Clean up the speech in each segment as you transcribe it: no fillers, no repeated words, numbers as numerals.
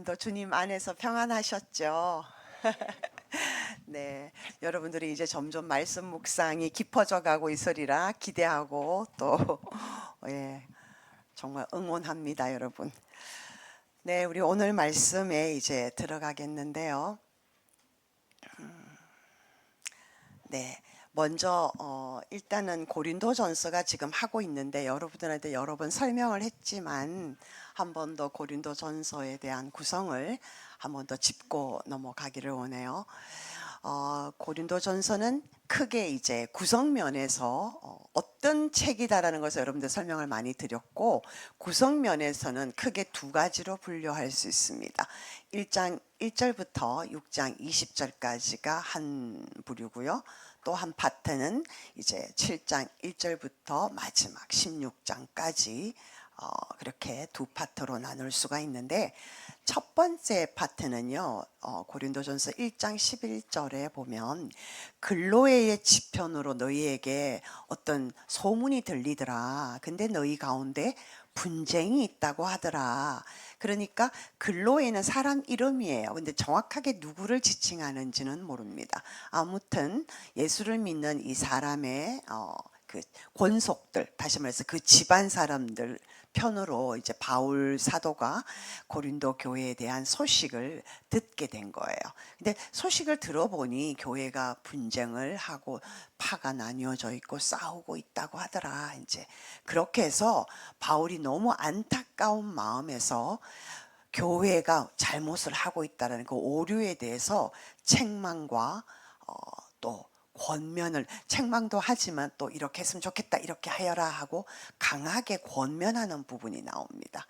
또 주님 안에서 평안하셨죠? 네, 여러분들이 이제 점점 말씀 묵상이 깊어져 가고 있으리라 기대하고 또 예, 정말 응원합니다, 여러분. 네, 우리 오늘 말씀에 이제 들어가겠는데요. 네, 먼저 일단은 고린도전서가 지금 하고 있는데 여러분들한테 여러 번 설명을 했지만 한 번 더 고린도전서에 대한 구성을 한 번 더 짚고 넘어가기를 원해요. 고린도전서는 크게 이제 구성면에서 어떤 책이다라는 것을 여러분들 설명을 많이 드렸고, 구성면에서는 크게 두 가지로 분류할 수 있습니다. 1장 1절부터 6장 20절까지가 한 부류고요. 또 한 파트는 이제 7장 1절부터 마지막 16장까지 그렇게 두 파트로 나눌 수가 있는데, 첫 번째 파트는요, 고린도전서 1장 11절에 보면 글로에의 지편으로 너희에게 어떤 소문이 들리더라. 근데 너희 가운데 분쟁이 있다고 하더라. 그러니까 글로에는 사람 이름이에요. 근데 정확하게 누구를 지칭하는지는 모릅니다. 아무튼 예수를 믿는 이 사람의 그 권속들, 다시 말해서 그 집안 사람들 편으로 이제 바울 사도가 고린도 교회에 대한 소식을 듣게 된 거예요. 근데 소식을 들어보니 교회가 분쟁을 하고 파가 나뉘어져 있고 싸우고 있다고 하더라. 이제 그렇게 해서 바울이 너무 안타까운 마음에서 교회가 잘못을 하고 있다는 그 오류에 대해서 책망과 또 권면을, 책망도 하지만 또 이렇게 했으면 좋겠다, 이렇게 하여라 하고 강하게 권면하는 부분이 나옵니다.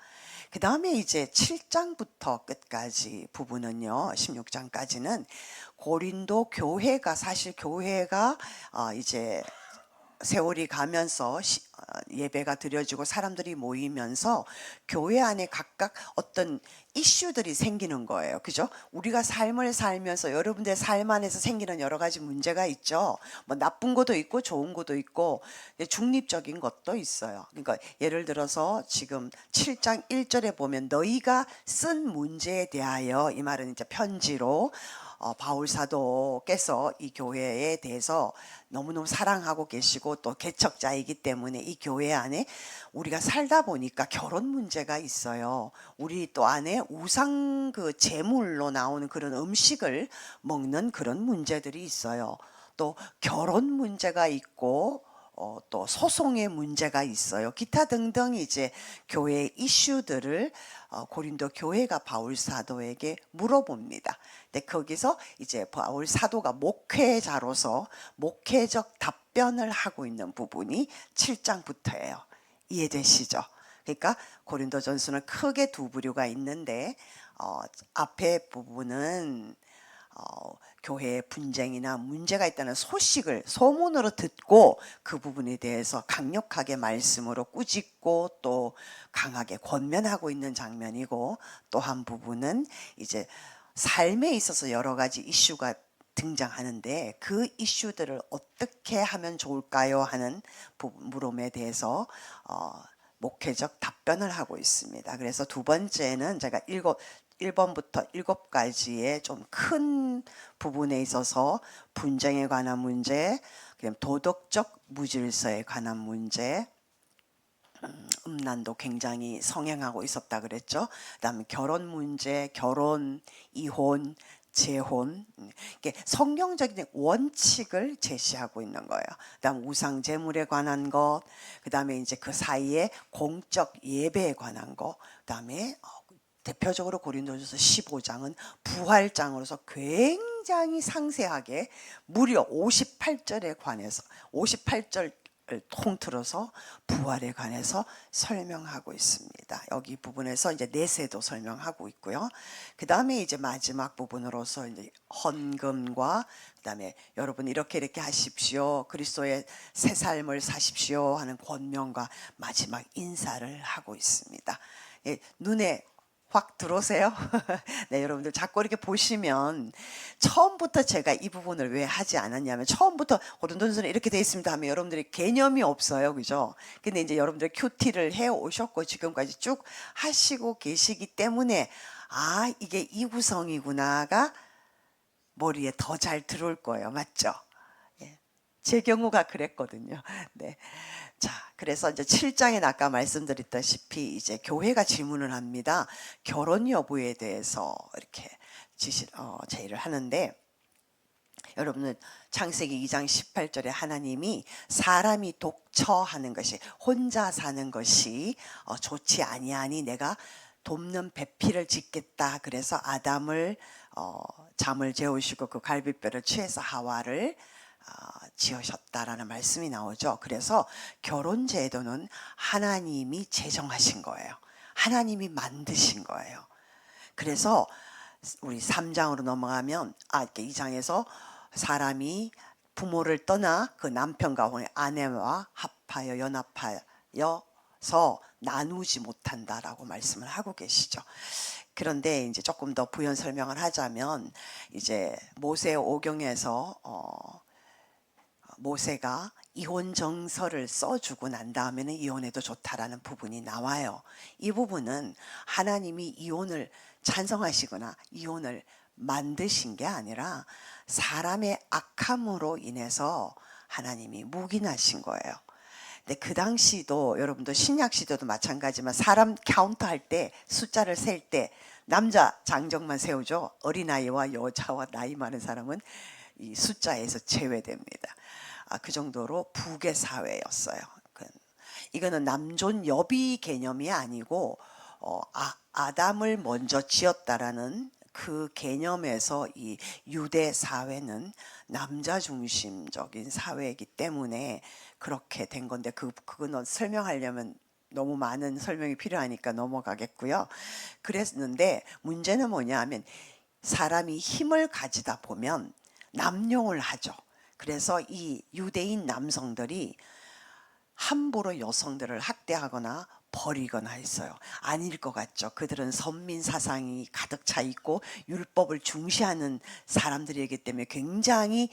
그 다음에 이제 7장부터 끝까지 부분은요, 16장까지는 고린도 교회가, 사실 교회가 이제 세월이 가면서 예배가 드려지고 사람들이 모이면서 교회 안에 각각 어떤 이슈들이 생기는 거예요. 그죠? 우리가 삶을 살면서 여러분들의 삶 안에서 생기는 여러 가지 문제가 있죠. 뭐 나쁜 것도 있고 좋은 것도 있고 중립적인 것도 있어요. 그러니까 예를 들어서 지금 7장 1절에 보면 너희가 쓴 문제에 대하여, 이 말은 이제 편지로 바울 사도께서 이 교회에 대해서 너무너무 사랑하고 계시고 또 개척자이기 때문에 이 교회 안에 우리가 살다 보니까 결혼 문제가 있어요. 우리 또 안에 우상 그 제물로 나오는 그런 음식을 먹는 그런 문제들이 있어요. 또 결혼 문제가 있고 또 소송의 문제가 있어요. 기타 등등 이제 교회 이슈들을 고린도 교회가 바울 사도에게 물어봅니다. 근데 거기서 이제 바울 사도가 목회자로서 목회적 답변을 하고 있는 부분이 7장부터예요. 이해되시죠? 그러니까 고린도전서는 크게 두 부류가 있는데 앞에 부분은 교회에 분쟁이나 문제가 있다는 소식을 소문으로 듣고 그 부분에 대해서 강력하게 말씀으로 꾸짖고 또 강하게 권면하고 있는 장면이고, 또 한 부분은 이제 삶에 있어서 여러 가지 이슈가 등장하는데 그 이슈들을 어떻게 하면 좋을까요 하는 물음에 대해서 목회적 답변을 하고 있습니다. 그래서 두 번째는 제가 1번부터 7가지의 좀 큰 부분에 있어서 분쟁에 관한 문제, 그다음 도덕적 무질서에 관한 문제, 음란도 굉장히 성행하고 있었다 그랬죠. 그다음에 결혼 문제, 결혼, 이혼, 재혼, 이게 성경적인 원칙을 제시하고 있는 거예요. 그다음 우상 제물에 관한 것, 그다음에 이제 그 사이에 공적 예배에 관한 것, 그다음에 대표적으로 고린도전서 15장은 부활장으로서 굉장히 상세하게 무려 58절에 관해서 58절 통틀어서 부활에 관해서 설명하고 있습니다. 여기 부분에서 이제 내세도 설명하고 있고요. 그 다음에 이제 마지막 부분으로서 이제 헌금과 그다음에 여러분 이렇게 하십시오, 그리스도의 새 삶을 사십시오 하는 권면과 마지막 인사를 하고 있습니다. 예, 눈에 확 들어오세요? 네, 여러분들 자꾸 이렇게 보시면 처음부터 제가 이 부분을 왜 하지 않았냐면, 처음부터 고린도전서는 이렇게 돼 있습니다 하면 여러분들이 개념이 없어요. 그죠? 근데 이제 여러분들 큐티를 해 오셨고 지금까지 쭉 하시고 계시기 때문에 아, 이게 이 구성이구나가 머리에 더 잘 들어올 거예요. 맞죠? 예. 제 경우가 그랬거든요. 네. 자, 그래서 이제 7장에 아까 말씀드렸다시피 이제 교회가 질문을 합니다. 결혼 여부에 대해서 이렇게 제의를 하는데, 여러분은 창세기 2장 18절에 하나님이 사람이 독처하는 것이, 혼자 사는 것이 좋지 아니하니 내가 돕는 배필을 짓겠다. 그래서 아담을 잠을 재우시고 그 갈비뼈를 취해서 하와를 지으셨다라는 말씀이 나오죠. 그래서 결혼 제도는 하나님이 제정하신 거예요. 하나님이 만드신 거예요. 그래서 우리 3장으로 넘어가면 이렇게 2장에서 사람이 부모를 떠나 그 남편과 아내와 합하여 연합하여서 나누지 못한다라고 말씀을 하고 계시죠. 그런데 이제 조금 더 부연 설명을 하자면 이제 모세 오경에서 모세가 이혼 정서를 써주고 난 다음에는 이혼해도 좋다라는 부분이 나와요. 이 부분은 하나님이 이혼을 찬성하시거나 이혼을 만드신 게 아니라 사람의 악함으로 인해서 하나님이 묵인하신 거예요. 근데 그 당시도 여러분도 신약 시대도 마찬가지지만 사람 카운트 할 때 숫자를 셀 때 남자 장정만 세우죠. 어린아이와 여자와 나이 많은 사람은 이 숫자에서 제외됩니다. 그 정도로 북의 사회였어요. 이거는 남존 여비 개념이 아니고 아담을 먼저 지었다라는 그 개념에서 이 유대 사회는 남자 중심적인 사회이기 때문에 그렇게 된 건데 그거는 설명하려면 너무 많은 설명이 필요하니까 넘어가겠고요. 그랬는데 문제는 뭐냐 하면 사람이 힘을 가지다 보면 남용을 하죠. 그래서 이 유대인 남성들이 함부로 여성들을 학대하거나 버리거나 했어요. 아닐 것 같죠. 그들은 선민 사상이 가득 차 있고 율법을 중시하는 사람들이기 때문에 굉장히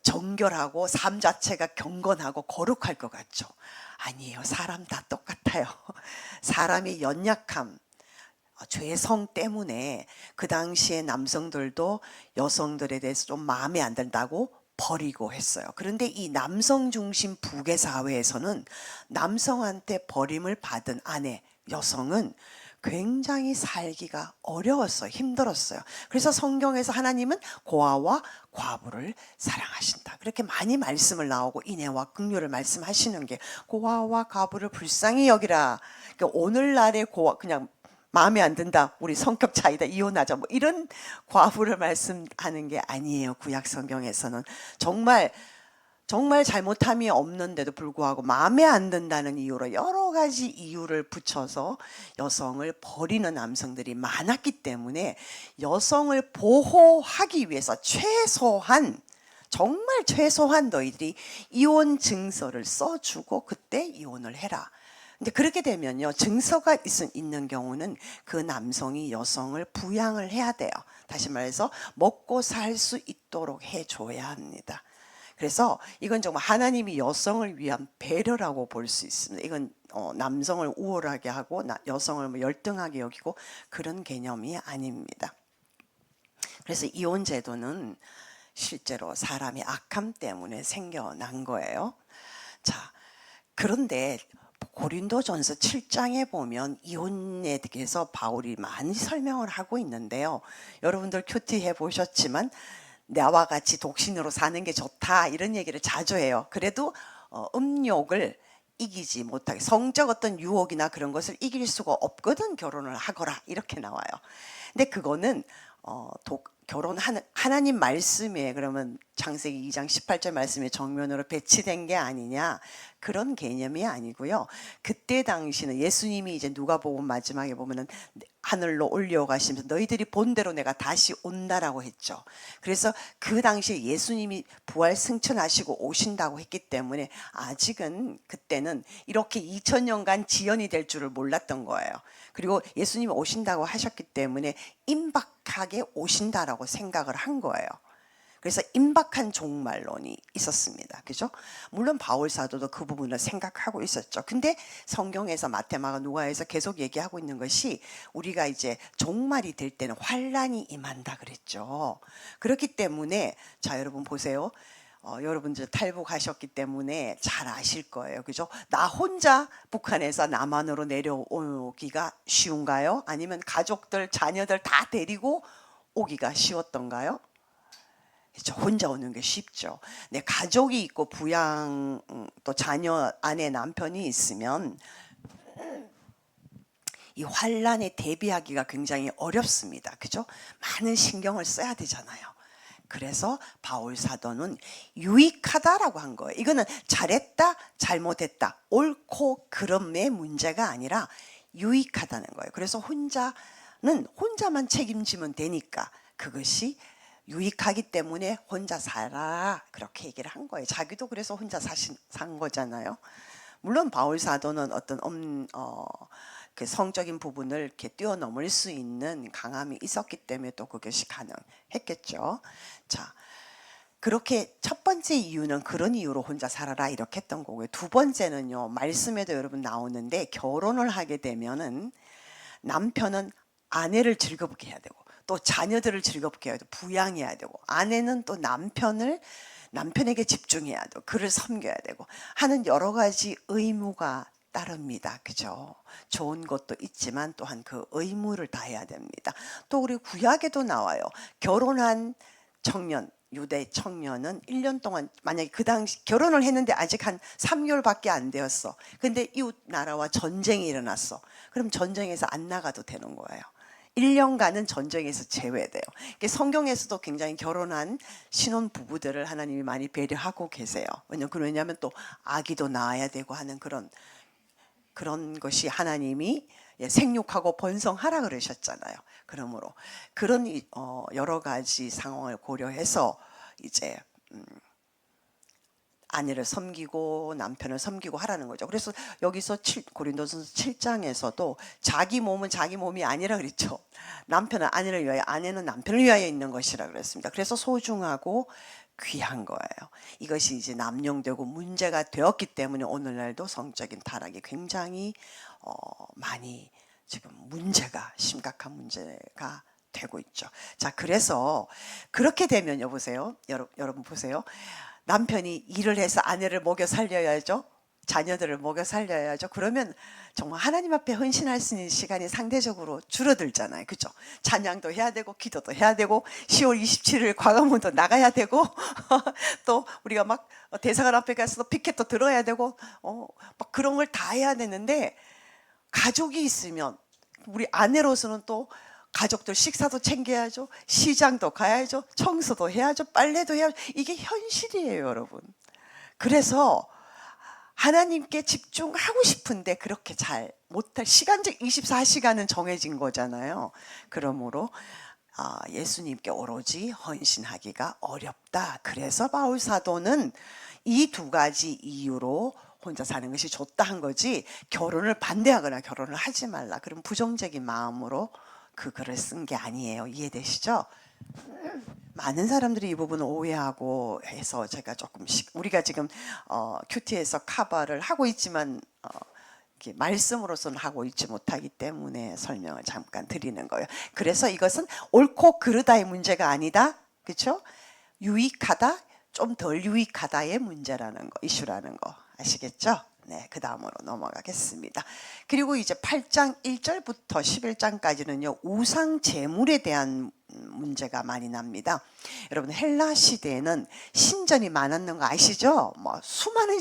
정결하고 삶 자체가 경건하고 거룩할 것 같죠. 아니에요. 사람 다 똑같아요. 사람의 연약함, 죄성 때문에 그 당시에 남성들도 여성들에 대해서 좀 마음에 안 든다고 버리고 했어요. 그런데 이 남성 중심 북의 사회에서는 남성한테 버림을 받은 아내, 여성은 굉장히 살기가 어려웠어요. 힘들었어요. 그래서 성경에서 하나님은 고아와 과부를 사랑하신다. 그렇게 많이 말씀을 나오고 인애와 긍휼을 말씀하시는 게 고아와 과부를 불쌍히 여기라. 그러니까 오늘날의 고아 그냥 마음에 안 든다. 우리 성격 차이다. 이혼하자. 뭐 이런 과부를 말씀하는 게 아니에요. 구약 성경에서는 정말 잘못함이 없는데도 불구하고 마음에 안 든다는 이유로 여러 가지 이유를 붙여서 여성을 버리는 남성들이 많았기 때문에 여성을 보호하기 위해서 정말 최소한 너희들이 이혼 증서를 써주고 그때 이혼을 해라. 근데 그렇게 되면요, 증서가 있는 경우는 그 남성이 여성을 부양을 해야 돼요. 다시 말해서 먹고 살 수 있도록 해줘야 합니다. 그래서 이건 정말 하나님이 여성을 위한 배려라고 볼 수 있습니다. 이건 남성을 우월하게 하고 여성을 뭐 열등하게 여기고 그런 개념이 아닙니다. 그래서 이혼 제도는 실제로 사람의 악함 때문에 생겨난 거예요. 자, 그런데 고린도전서 7장에 보면 이혼에 대해서 바울이 많이 설명을 하고 있는데요. 여러분들 큐티해 보셨지만 나와 같이 독신으로 사는 게 좋다 이런 얘기를 자주 해요. 그래도 음욕을 이기지 못하게 성적 어떤 유혹이나 그런 것을 이길 수가 없거든 결혼을 하거라 이렇게 나와요. 근데 그거는 결혼하는 하나님 말씀에 그러면 창세기 2장 18절 말씀에 정면으로 배치된 게 아니냐 그런 개념이 아니고요. 그때 당시는 예수님이 이제 누가복음 마지막에 보면은 하늘로 올려가시면서 너희들이 본 대로 내가 다시 온다라고 했죠. 그래서 그 당시에 예수님이 부활 승천하시고 오신다고 했기 때문에 아직은 그때는 이렇게 2000년간 지연이 될 줄을 몰랐던 거예요. 그리고 예수님이 오신다고 하셨기 때문에 임박하게 오신다라고 생각을 한 거예요. 그래서 임박한 종말론이 있었습니다. 그죠? 물론 바울 사도도 그 부분을 생각하고 있었죠. 근데 성경에서 마태마가 누가에서 계속 얘기하고 있는 것이 우리가 이제 종말이 될 때는 환란이 임한다 그랬죠. 그렇기 때문에 자 여러분 보세요. 여러분 이제 탈북하셨기 때문에 잘 아실 거예요. 그죠? 나 혼자 북한에서 남한으로 내려오기가 쉬운가요? 아니면 가족들, 자녀들 다 데리고 오기가 쉬웠던가요? 그렇죠. 혼자 오는 게 쉽죠. 내 가족이 있고 부양 또 자녀, 아내, 남편이 있으면 이 환란에 대비하기가 굉장히 어렵습니다. 그죠? 많은 신경을 써야 되잖아요. 그래서 바울 사도는 유익하다라고 한 거예요. 이거는 잘했다, 잘못했다, 옳고 그름의 문제가 아니라 유익하다는 거예요. 그래서 혼자만 책임지면 되니까 그것이 유익하기 때문에 혼자 살아라 그렇게 얘기를 한 거예요. 자기도 그래서 혼자 산 거잖아요. 물론 바울 사도는 어떤 그 성적인 부분을 이렇게 뛰어넘을 수 있는 강함이 있었기 때문에 또 그것이 가능했겠죠. 자, 그렇게 첫 번째 이유는 그런 이유로 혼자 살아라 이렇게 했던 거고요. 두 번째는요, 말씀에도 여러분 나오는데 결혼을 하게 되면은 남편은 아내를 즐겁게 해야 되고 또 자녀들을 즐겁게 해야 되고 부양해야 되고 아내는 또 남편에게 집중해야 되고 그를 섬겨야 되고 하는 여러 가지 의무가 따릅니다. 그죠? 좋은 것도 있지만 또한 그 의무를 다해야 됩니다. 또 우리 구약에도 나와요. 결혼한 청년, 유대 청년은 1년 동안 만약에 그 당시 결혼을 했는데 아직 한 3개월밖에 안 되었어. 근데 이웃 나라와 전쟁이 일어났어. 그럼 전쟁에서 안 나가도 되는 거예요. 1년간은 전쟁에서 제외돼요. 성경에서도 굉장히 결혼한 신혼 부부들을 하나님이 많이 배려하고 계세요. 왜냐하면 또 아기도 낳아야 되고 하는 그런 것이 하나님이 생육하고 번성하라 그러셨잖아요. 그러므로 그런 여러 가지 상황을 고려해서 이제 아내를 섬기고 남편을 섬기고 하라는 거죠. 그래서 여기서 고린도전서 7장에서도 자기 몸은 자기 몸이 아니라 그랬죠. 남편은 아내를 위하여, 아내는 남편을 위하여 있는 것이라 그랬습니다. 그래서 소중하고 귀한 거예요. 이것이 이제 남용되고 문제가 되었기 때문에 오늘날도 성적인 타락이 굉장히 많이 지금 심각한 문제가 되고 있죠. 자, 그래서 그렇게 되면 여보세요. 여러분 보세요. 남편이 일을 해서 아내를 먹여 살려야죠. 자녀들을 먹여 살려야죠. 그러면 정말 하나님 앞에 헌신할 수 있는 시간이 상대적으로 줄어들잖아요. 그죠? 찬양도 해야 되고 기도도 해야 되고 10월 27일 광화문도 나가야 되고 또 우리가 막 대사관 앞에 가서 피켓도 들어야 되고 막 그런 걸 다 해야 되는데 가족이 있으면 우리 아내로서는 또 가족들 식사도 챙겨야죠. 시장도 가야죠. 청소도 해야죠. 빨래도 해야죠. 이게 현실이에요, 여러분. 그래서 하나님께 집중하고 싶은데 그렇게 잘 못할 시간적 24시간은 정해진 거잖아요. 그러므로 예수님께 오로지 헌신하기가 어렵다. 그래서 바울 사도는 이 두 가지 이유로 혼자 사는 것이 좋다 한 거지 결혼을 반대하거나 결혼을 하지 말라. 그럼 부정적인 마음으로 그 글을 쓴 게 아니에요. 이해되시죠? 많은 사람들이 이 부분을 오해하고 해서 제가 조금씩 우리가 지금 큐티에서 카바를 하고 있지만 이렇게 말씀으로서는 하고 있지 못하기 때문에 설명을 잠깐 드리는 거예요. 그래서 이것은 옳고 그르다의 문제가 아니다. 그렇죠? 유익하다, 좀 덜 유익하다의 문제라는 거, 이슈라는 거 아시겠죠? 네, 그 다음으로 넘어가겠습니다. 그리고 이제 8장 1절부터 11장까지는요, 우상 제물에 대한 문제가 많이 납니다. 여러분, 헬라 시대에는 신전이 많았는 거 아시죠? 뭐, 수많은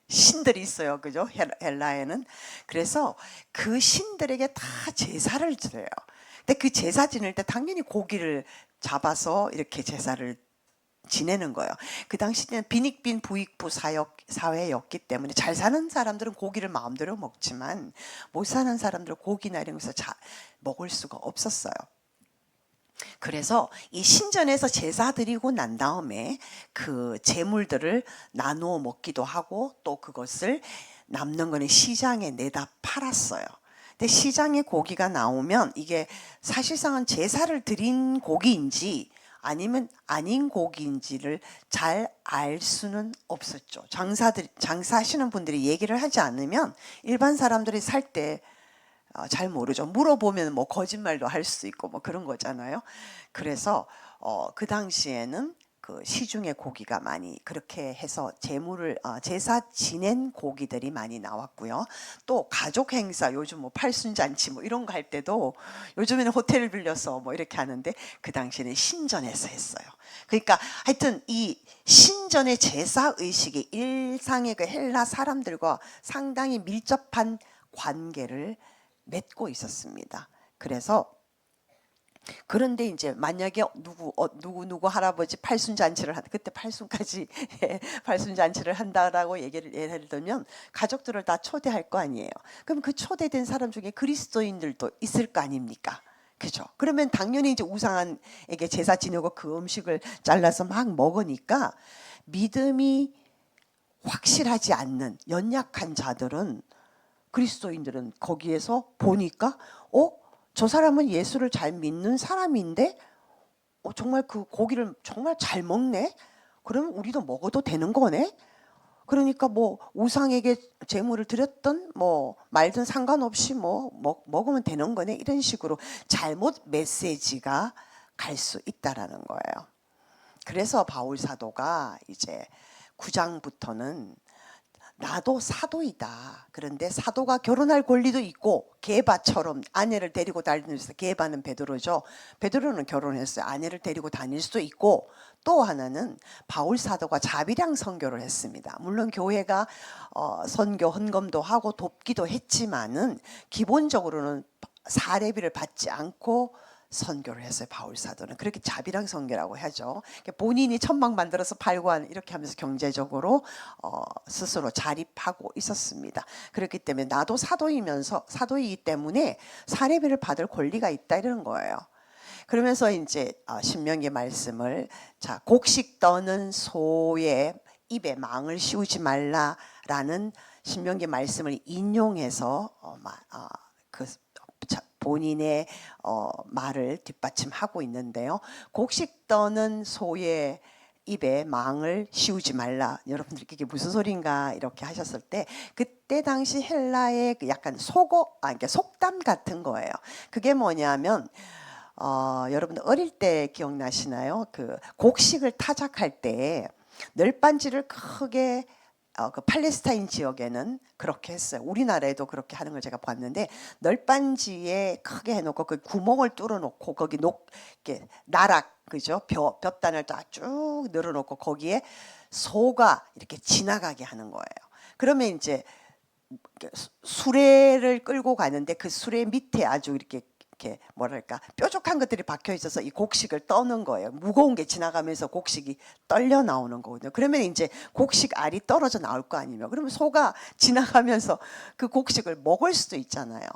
신들이 있어요. 그죠? 헬라에는. 그래서 그 신들에게 다 제사를 드려요. 근데 그 제사 지낼 때 당연히 고기를 잡아서 이렇게 제사를 지내는 거예요. 그 당시에는 빈익빈 부익부 사회였기 때문에 잘 사는 사람들은 고기를 마음대로 먹지만 못 사는 사람들은 고기나 이런 것을 잘 먹을 수가 없었어요. 그래서 이 신전에서 제사 드리고 난 다음에 그 제물들을 나누어 먹기도 하고 또 그것을 남는 거는 시장에 내다 팔았어요. 근데 시장에 고기가 나오면 이게 사실상은 제사를 드린 고기인지 아니면 아닌 고기인지를 잘 알 수는 없었죠. 장사하시는 분들이 얘기를 하지 않으면 일반 사람들이 살 때 잘 모르죠. 물어보면 뭐 거짓말도 할 수 있고 뭐 그런 거잖아요. 그래서 그 당시에는 그 시중의 고기가 많이 그렇게 해서 제사 지낸 고기들이 많이 나왔고요. 또 가족 행사, 요즘 뭐 팔순잔치 뭐 이런 거 할 때도 요즘에는 호텔을 빌려서 뭐 이렇게 하는데 그 당시에는 신전에서 했어요. 그러니까 하여튼 이 신전의 제사 의식이 일상의 그 헬라 사람들과 상당히 밀접한 관계를 맺고 있었습니다. 그런데 이제 만약에 누구 할아버지 팔순잔치를 그때 팔순까지 팔순잔치를 한다라고 예를 들면 가족들을 다 초대할 거 아니에요. 그럼 그 초대된 사람 중에 그리스도인들도 있을 거 아닙니까? 그죠? 그러면 당연히 이제 우상에게 제사 지내고 그 음식을 잘라서 막 먹으니까 믿음이 확실하지 않는 연약한 자들은 그리스도인들은 거기에서 보니까 저 사람은 예수를 잘 믿는 사람인데 정말 그 고기를 정말 잘 먹네? 그러면 우리도 먹어도 되는 거네? 그러니까 뭐 우상에게 제물을 드렸던 뭐 말든 상관없이 뭐 먹으면 되는 거네? 이런 식으로 잘못 메시지가 갈 수 있다라는 거예요. 그래서 바울 사도가 이제 9장부터는 나도 사도이다. 그런데 사도가 결혼할 권리도 있고 게바처럼 아내를 데리고 다니면서, 게바는 베드로죠. 베드로는 결혼했어요. 아내를 데리고 다닐 수도 있고, 또 하나는 바울 사도가 자비량 선교를 했습니다. 물론 교회가 선교 헌금도 하고 돕기도 했지만은 기본적으로는 사례비를 받지 않고 선교를 했어요. 바울 사도는 그렇게 자비랑 선교라고 하죠. 본인이 천막 만들어서 팔고 이렇게 하면서 경제적으로 스스로 자립하고 있었습니다. 그렇기 때문에 나도 사도이기 때문에 사례비를 받을 권리가 있다 이런 거예요. 그러면서 이제 신명기 말씀을 곡식 떠는 소의 입에 망을 씌우지 말라라는 신명기 말씀을 인용해서 본인의 말을 뒷받침하고 있는데요. 곡식 떠는 소의 입에 망을 씌우지 말라. 여러분들 이게 무슨 소린가 이렇게 하셨을 때 그때 당시 헬라의 약간 그러니까 속담 같은 거예요. 그게 뭐냐면 여러분 어릴 때 기억나시나요? 그 곡식을 타작할 때 널빤지를 크게 그 팔레스타인 지역에는 그렇게 했어요. 우리나라에도 그렇게 하는 걸 제가 봤는데 널빤지에 크게 해놓고 그 구멍을 뚫어놓고 거기 이렇게 나락 그죠? 볕단을 딱 쭉 늘어놓고 거기에 소가 이렇게 지나가게 하는 거예요. 그러면 이제 수레를 끌고 가는데 그 수레 밑에 아주 이렇게 뭐랄까 뾰족한 것들이 박혀 있어서 이 곡식을 떠는 거예요. 무거운 게 지나가면서 곡식이 떨려 나오는 거거든요. 그러면 이제 곡식 알이 떨어져 나올 거 아니에요. 그러면 소가 지나가면서 그 곡식을 먹을 수도 있잖아요.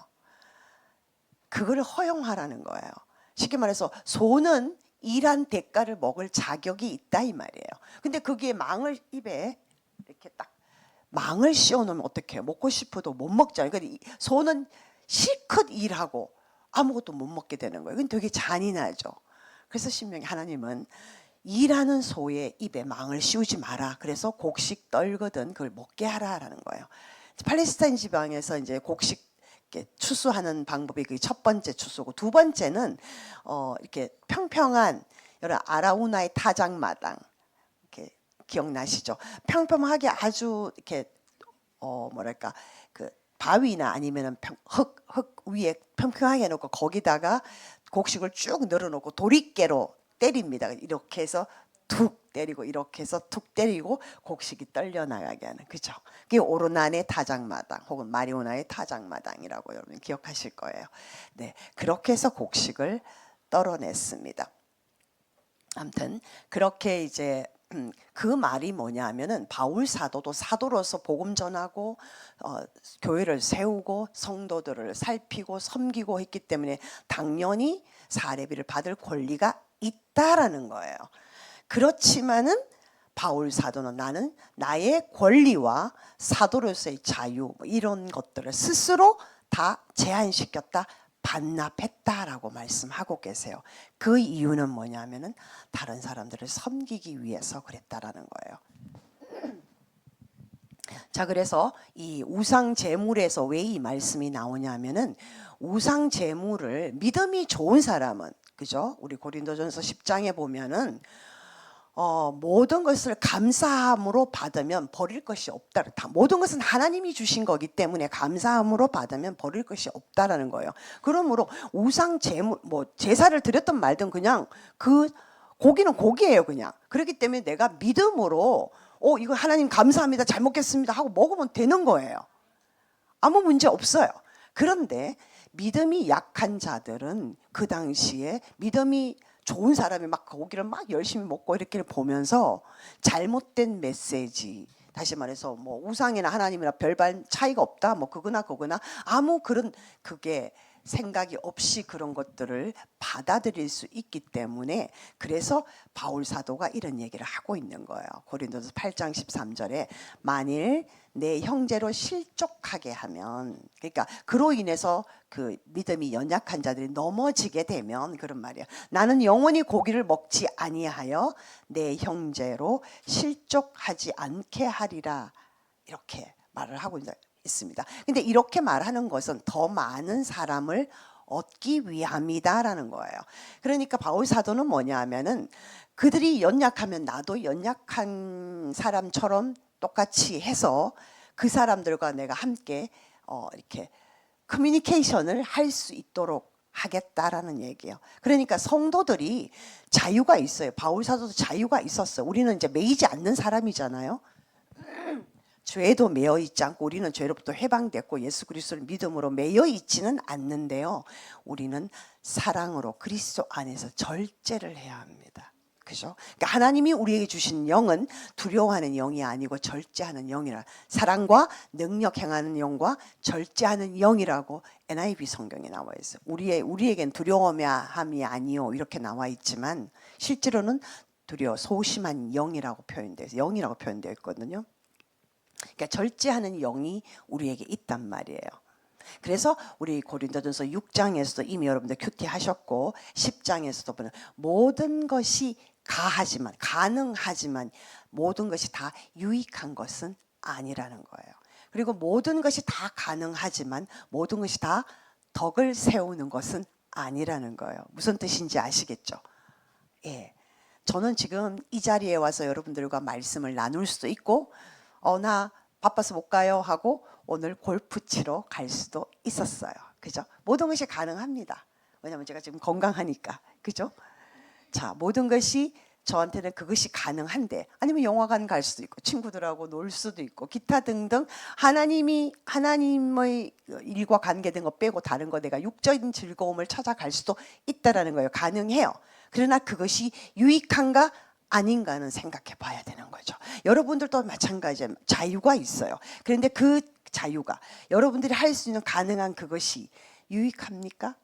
그걸 허용하라는 거예요. 쉽게 말해서 소는 일한 대가를 먹을 자격이 있다 이 말이에요. 근데 거기에 망을 입에 이렇게 딱 망을 씌워 놓으면 어떡해요? 먹고 싶어도 못 먹잖아요. 그러니까 소는 실컷 일하고 아무것도 못 먹게 되는 거예요. 이건 되게 잔인하죠. 그래서 신명기 하나님은 일하는 소의 입에 망을 씌우지 마라. 그래서 곡식 떨거든 그걸 먹게 하라라는 거예요. 팔레스타인 지방에서 이제 곡식 추수하는 방법이 그 첫 번째 추수고, 두 번째는 이렇게 평평한 여러 아라우나의 타작마당, 이렇게 기억나시죠? 평평하게 아주 이렇게 뭐랄까 그 바위나 아니면은 흙 위에 평평하게 해놓고 거기다가 곡식을 쭉 늘어놓고 도리깨로 때립니다. 이렇게 해서 툭 때리고 이렇게 해서 툭 때리고 곡식이 떨려 나가게 하는, 그죠? 그게 오르난의 타작마당 혹은 마리오나의 타작마당이라고 여러분 기억하실 거예요. 네, 그렇게 해서 곡식을 떨어냈습니다. 아무튼 그렇게 이제 그 말이 뭐냐 하면은 바울 사도도 사도로서 복음 전하고 교회를 세우고 성도들을 살피고 섬기고 했기 때문에 당연히 사례비를 받을 권리가 있다라는 거예요. 그렇지만은 바울 사도는 나는 나의 권리와 사도로서의 자유 이런 것들을 스스로 다 제한시켰다, 반납했다라고 말씀하고 계세요. 그 이유는 뭐냐면은 다른 사람들을 섬기기 위해서 그랬다라는 거예요. 자, 그래서 이 우상 제물에서 왜 이 말씀이 나오냐면은 우상 제물을 믿음이 좋은 사람은, 그죠? 우리 고린도전서 10장에 보면은 모든 것을 감사함으로 받으면 버릴 것이 없다. 모든 것은 하나님이 주신 거기 때문에 감사함으로 받으면 버릴 것이 없다라는 거예요. 그러므로 우상 제물, 뭐 제사를 드렸든 말든 그냥 그 고기는 고기예요, 그냥. 그렇기 때문에 내가 믿음으로 이거 하나님 감사합니다, 잘 먹겠습니다 하고 먹으면 되는 거예요. 아무 문제 없어요. 그런데 믿음이 약한 자들은 그 당시에 믿음이 좋은 사람이 막 고기를 막 열심히 먹고 이렇게 보면서 잘못된 메시지, 다시 말해서 뭐 우상이나 하나님이나 별반 차이가 없다, 뭐 그거나 아무 그런 그게 생각이 없이 그런 것들을 받아들일 수 있기 때문에, 그래서 바울 사도가 이런 얘기를 하고 있는 거예요. 고린도서 8장 13절에 만일 내 형제로 실족하게 하면, 그러니까 그로 인해서 그 믿음이 연약한 자들이 넘어지게 되면, 그런 말이에요. 나는 영원히 고기를 먹지 아니하여 내 형제로 실족하지 않게 하리라, 이렇게 말을 하고 있습니다. 근데 이렇게 말하는 것은 더 많은 사람을 얻기 위함이다라는 거예요. 그러니까 바울 사도는 뭐냐 하면은 그들이 연약하면 나도 연약한 사람처럼 똑같이 해서 그 사람들과 내가 함께 이렇게 커뮤니케이션을 할 수 있도록 하겠다라는 얘기예요. 그러니까 성도들이 자유가 있어요. 바울 사도도 자유가 있었어요. 우리는 이제 매이지 않는 사람이잖아요. 죄도 매여 있지 않고 우리는 죄로부터 해방됐고 예수 그리스도를 믿음으로 매여 있지는 않는데요. 우리는 사랑으로 그리스도 안에서 절제를 해야 합니다. 그죠? 그러니까 하나님이 우리에게 주신 영은 두려워하는 영이 아니고 절제하는 영이라, 사랑과 능력 행하는 영과 절제하는 영이라고 NIV 성경에 나와 있어요. 우리에겐 두려움이 아니요 이렇게 나와 있지만 실제로는 소심한 영이라고 표현되어 있거든요. 그러니까 절제하는 영이 우리에게 있단 말이에요. 그래서 우리 고린도전서 6장에서도 이미 여러분들 큐티하셨고 10장에서도 보면 모든 것이 가능하지만 모든 것이 다 유익한 것은 아니라는 거예요. 그리고 모든 것이 다 가능하지만 모든 것이 다 덕을 세우는 것은 아니라는 거예요. 무슨 뜻인지 아시겠죠? 예. 저는 지금 이 자리에 와서 여러분들과 말씀을 나눌 수도 있고 나 바빠서 못 가요 하고 오늘 골프 치러 갈 수도 있었어요. 그죠? 모든 것이 가능합니다. 왜냐하면 제가 지금 건강하니까. 그죠? 자, 모든 것이 저한테는 그것이 가능한데, 아니면 영화관 갈 수도 있고 친구들하고 놀 수도 있고 기타 등등 하나님의 일과 관계된 거 빼고 다른 거 내가 육적인 즐거움을 찾아갈 수도 있다라는 거예요. 가능해요. 그러나 그것이 유익한가 아닌가는 생각해 봐야 되는 거죠. 여러분들도 마찬가지예요. 자유가 있어요. 그런데 그 자유가 여러분들이 할 수 있는 가능한 그것이 유익합니까?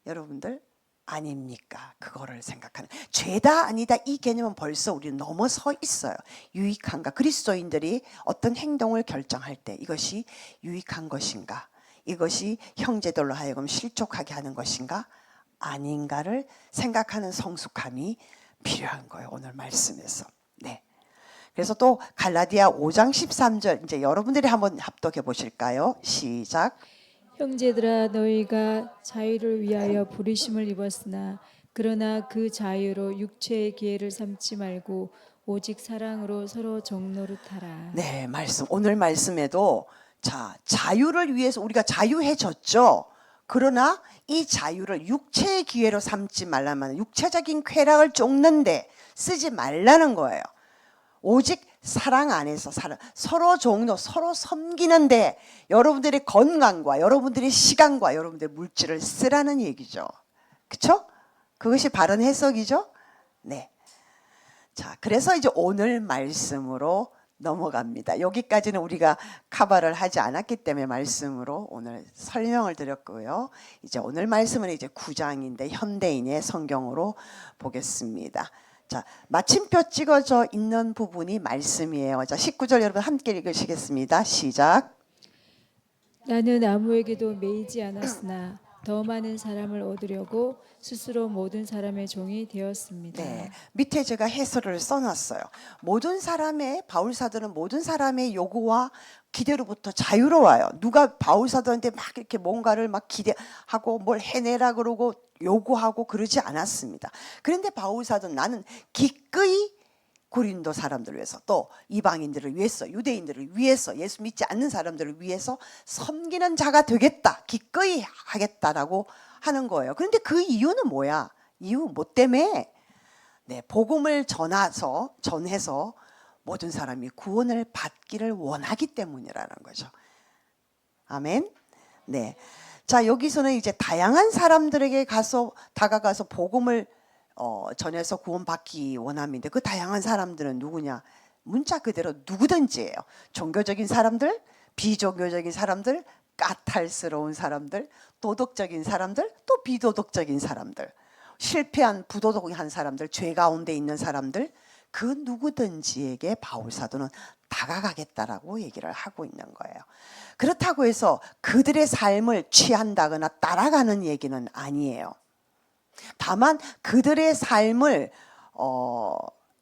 여러분들 아닙니까? 그거를 생각하는, 죄다 아니다 이 개념은 벌써 우리는 넘어서 있어요. 유익한가? 그리스도인들이 어떤 행동을 결정할 때 이것이 유익한 것인가? 이것이 형제들로 하여금 실족하게 하는 것인가? 아닌가를 생각하는 성숙함이 필요한 거예요. 오늘 말씀에서. 네. 그래서 또 갈라디아 5장 13절 이제 여러분들이 한번 합독해 보실까요? 시작. 형제들아 너희가 자유를 위하여 부르심을 입었으나 그러나 그 자유로 육체의 기회를 삼지 말고 오직 사랑으로 서로 종노릇하라. 네, 말씀. 오늘 말씀에도 자유를 위해서 우리가 자유해졌죠. 그러나 이 자유를 육체의 기회로 삼지 말라면 육체적인 쾌락을 쫓는데 쓰지 말라는 거예요. 오직 사랑 안에서 서로 서로 섬기는데 여러분들의 건강과 여러분들의 시간과 여러분들의 물질을 쓰라는 얘기죠. 그렇죠? 그것이 바른 해석이죠? 네. 자, 그래서 이제 오늘 말씀으로 넘어갑니다. 여기까지는 우리가 커버를 하지 않았기 때문에 말씀으로 오늘 설명을 드렸고요. 이제 오늘 말씀은 이제 9장인데 현대인의 성경으로 보겠습니다. 자, 마침표 찍어져 있는 부분이 말씀이에요. 자, 19절 여러분 함께 읽으시겠습니다. 시작. 나는 아무에게도 매이지 않았으나 더 많은 사람을 얻으려고 스스로 모든 사람의 종이 되었습니다. 네, 밑에 제가 해설을 써놨어요. 모든 사람의 바울 사도는 모든 사람의 요구와 기대로부터 자유로워요. 누가 바울 사도한테 막 이렇게 뭔가를 막 기대하고 뭘 해내라 그러고 요구하고 그러지 않았습니다. 그런데 바울 사도는 나는 기꺼이 고린도 사람들을 위해서 또 이방인들을 위해서 유대인들을 위해서 예수 믿지 않는 사람들을 위해서 섬기는 자가 되겠다. 기꺼이 하겠다라고 하는 거예요. 그런데 그 이유는 뭐야? 이유 뭐 때문에? 네, 복음을 전해서 모든 사람이 구원을 받기를 원하기 때문이라는 거죠. 아멘. 네. 자, 여기서는 이제 다양한 사람들에게 다가가서 복음을 전해서 구원받기 원합니다. 그 다양한 사람들은 누구냐? 문자 그대로 누구든지예요. 종교적인 사람들, 비종교적인 사람들, 까탈스러운 사람들, 도덕적인 사람들, 또 비도덕적인 사람들, 실패한 부도덕한 사람들, 죄 가운데 있는 사람들, 그 누구든지에게 바울 사도는 다가가겠다라고 얘기를 하고 있는 거예요. 그렇다고 해서 그들의 삶을 취한다거나 따라가는 얘기는 아니에요. 다만 그들의 삶을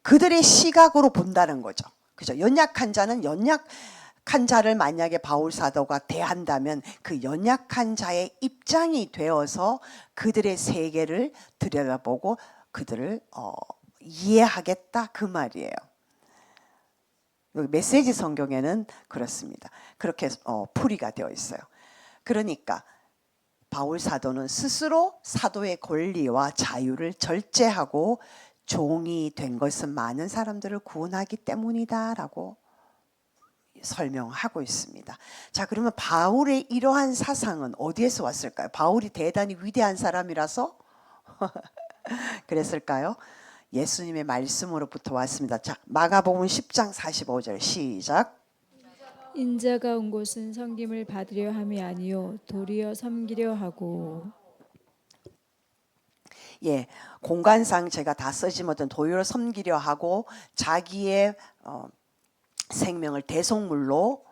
그들의 시각으로 본다는 거죠. 그죠? 연약한 자는 연약한 자를 만약에 바울 사도가 대한다면 그 연약한 자의 입장이 되어서 그들의 세계를 들여다보고 그들을 이해하겠다 그 말이에요. 여기 메시지 성경에는 그렇습니다. 그렇게 풀이가 되어 있어요. 그러니까 바울 사도는 스스로 사도의 권리와 자유를 절제하고 종이 된 것은 많은 사람들을 구원하기 때문이다라고 설명하고 있습니다. 자, 그러면 바울의 이러한 사상은 어디에서 왔을까요? 바울이 대단히 위대한 사람이라서 그랬을까요? 예수님의 말씀으로부터 왔습니다. 자, 마가복음 10장 45절 시작. 인자가 온 곳은 섬김을 받으려 함이 아니요 도리어 섬기려 하고. 예, 공간상 제가 다 쓰지 못한 도리어 섬기려 하고 자기의 생명을 대속물로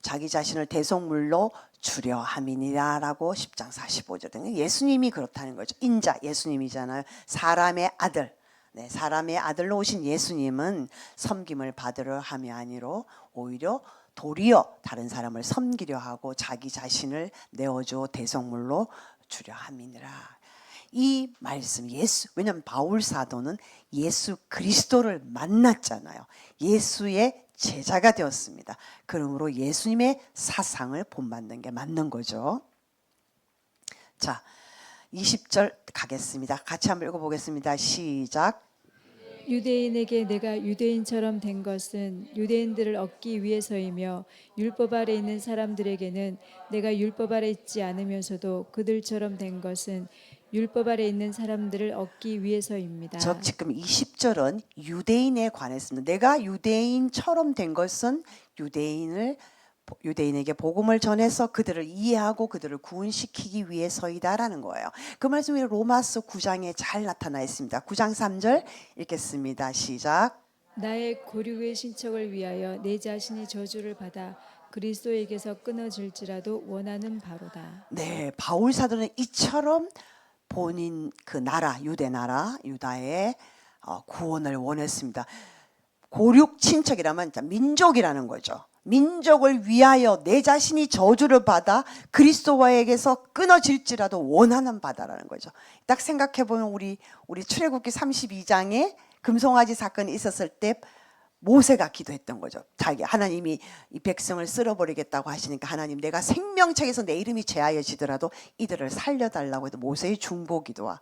자기 자신을 대속물로 주려 함이니라라고 10장 45절. 예수님이 그렇다는 거죠. 인자 예수님이잖아요. 사람의 아들. 네, 사람의 아들로 오신 예수님은 섬김을 받으려 함이 아니로 오히려 도리어 다른 사람을 섬기려 하고 자기 자신을 내어줘 대속물로 주려 함이니라. 이 말씀 왜냐하면 바울 사도는 예수 그리스도를 만났잖아요. 예수의 제자가 되었습니다. 그러므로 예수님의 사상을 본받는 게 맞는 거죠. 자, 20절 가겠습니다. 같이 한번 읽어보겠습니다. 시작. 유대인에게 내가 유대인처럼 된 것은 유대인들을 얻기 위해서이며 율법 아래 있는 사람들에게는 내가 율법 아래 있지 않으면서도 그들처럼 된 것은 율법 아래 있는 사람들을 얻기 위해서입니다. 지금 20절은 유대인에 관했습니다. 내가 유대인처럼 된 것은 유대인에게 복음을 전해서 그들을 이해하고 그들을 구원시키기 위해서이다라는 거예요. 그 말씀이 로마서 9장에 잘 나타나 있습니다. 9장 3절 읽겠습니다. 시작. 나의 고류의 신척을 위하여 내 자신이 저주를 받아 그리스도에게서 끊어질지라도 원하는 바로다. 네, 바울 사도는 이처럼 본인 그 나라 유다의 구원을 원했습니다. 고륙 친척이라면 민족이라는 거죠. 민족을 위하여 내 자신이 저주를 받아 그리스도와에게서 끊어질지라도 원하는 바다라는 거죠. 딱 생각해 보면 우리 출애굽기 32장에 금송아지 사건이 있었을 때 모세가 기도했던 거죠. 하나님이 이 백성을 쓸어버리겠다고 하시니까 하나님 내가 생명책에서 내 이름이 제하여지더라도 이들을 살려달라고 해도 모세의 중보기도와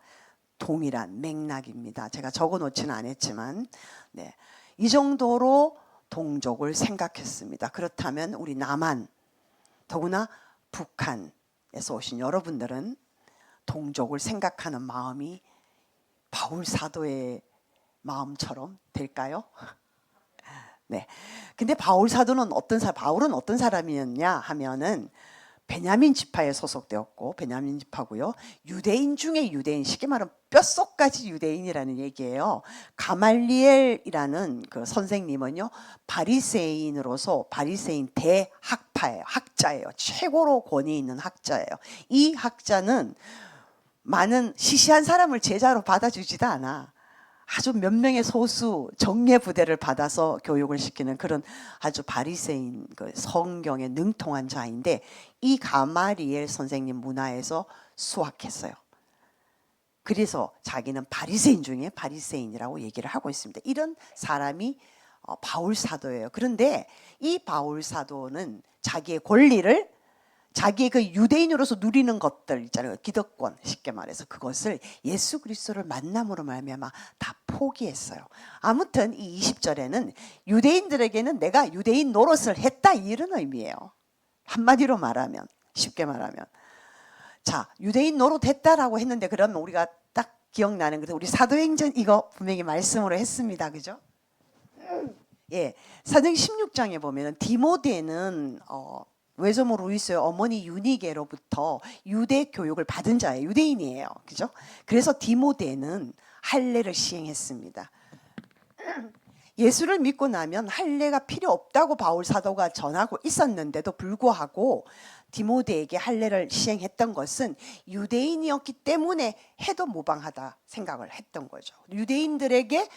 동일한 맥락입니다. 제가 적어놓지는 않았지만 네, 이 정도로 동족을 생각했습니다. 그렇다면 우리 남한 더구나 북한에서 오신 여러분들은 동족을 생각하는 마음이 바울 사도의 마음처럼 될까요? 네. 근데 바울은 어떤 사람이었냐 하면은 베냐민 지파에 소속되었고, 베냐민 지파고요. 유대인 중에 유대인, 쉽게 말하면 뼛속까지 유대인이라는 얘기예요. 가말리엘이라는 그 선생님은요, 바리새인으로서 바리새인 대학파예요. 학자예요. 최고로 권위 있는 학자예요. 이 학자는 많은 시시한 사람을 제자로 받아주지도 않아. 아주 몇 명의 소수 정예 부대를 받아서 교육을 시키는 그런 아주 바리새인 그 성경에 능통한 자인데, 이 가마리엘 선생님 문화에서 수학했어요. 그래서 자기는 바리새인 중에 바리새인이라고 얘기를 하고 있습니다. 이런 사람이 바울 사도예요. 그런데 이 바울 사도는 자기의 권리를, 자기의 그 유대인으로서 누리는 것들 있잖아요. 기득권, 쉽게 말해서 그것을 예수 그리스도를 만남으로 말미암아 다 포기했어요. 아무튼 이 20절에는 유대인들에게는 내가 유대인 노릇을 했다, 이런 의미예요. 한마디로 말하면, 쉽게 말하면, 자, 유대인 노릇 했다라고 했는데, 그러면 우리가 딱 기억나는 게, 우리 사도행전 이거 분명히 말씀으로 했습니다, 그죠? 예, 사도행 16장에 보면은 디모데는 외조모 루이스의 어머니 유니게로부터 유대 교육을 받은 자예요. 유대인이에요. 그죠? 그래서 디모데는 할례를 시행했습니다. 예수를 믿고 나면 할례가 필요 없다고 바울 사도가 전하고 있었는데도 불구하고 디모데에게 할례를 시행했던 것은 유대인이었기 때문에 해도 무방하다 생각을 했던 거죠. 유대인들에게